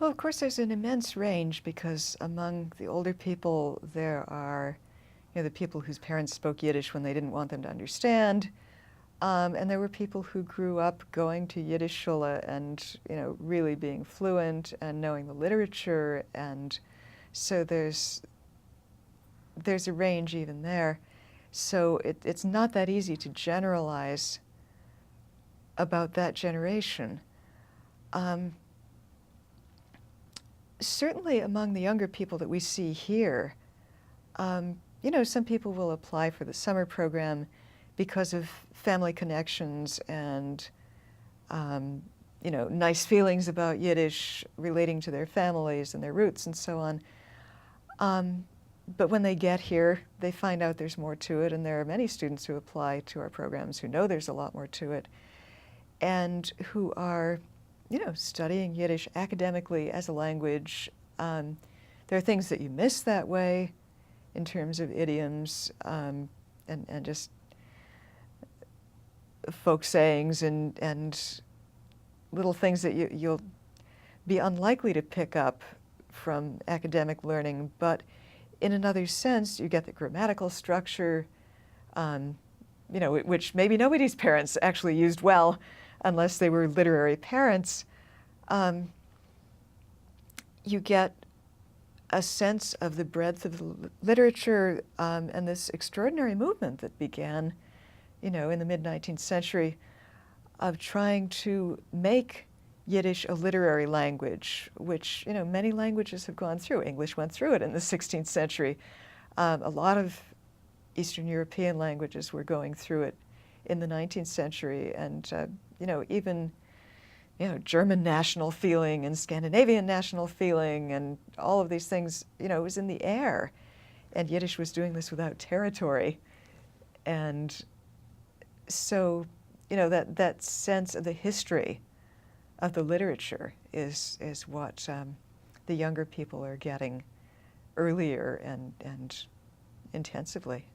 Well, of course, there's an immense range because among the older people, there are, the people whose parents spoke Yiddish when they didn't want them to understand, and there were people who grew up going to Yiddish shule and, really being fluent and knowing the literature, and so there's a range even there. So it's not that easy to generalize about that generation. Certainly among the younger people that we see here, some people will apply for the summer program because of family connections and, nice feelings about Yiddish relating to their families and their roots and so on. But when they get here, they find out there's more to it, and there are many students who apply to our programs who know there's a lot more to it and who are studying Yiddish academically as a language. There are things that you miss that way in terms of idioms and just folk sayings and little things that you'll be unlikely to pick up from academic learning. But in another sense, you get the grammatical structure, which maybe nobody's parents actually used well unless they were literary parents. You get a sense of the breadth of the literature and this extraordinary movement that began, in the mid-19th century of trying to make Yiddish a literary language, which, many languages have gone through. English went through it in the 16th century. A lot of Eastern European languages were going through it in the 19th century, and even German national feeling and Scandinavian national feeling and all of these things, it was in the air, and Yiddish was doing this without territory. And so, that sense of the history of the literature is what the younger people are getting earlier and intensively.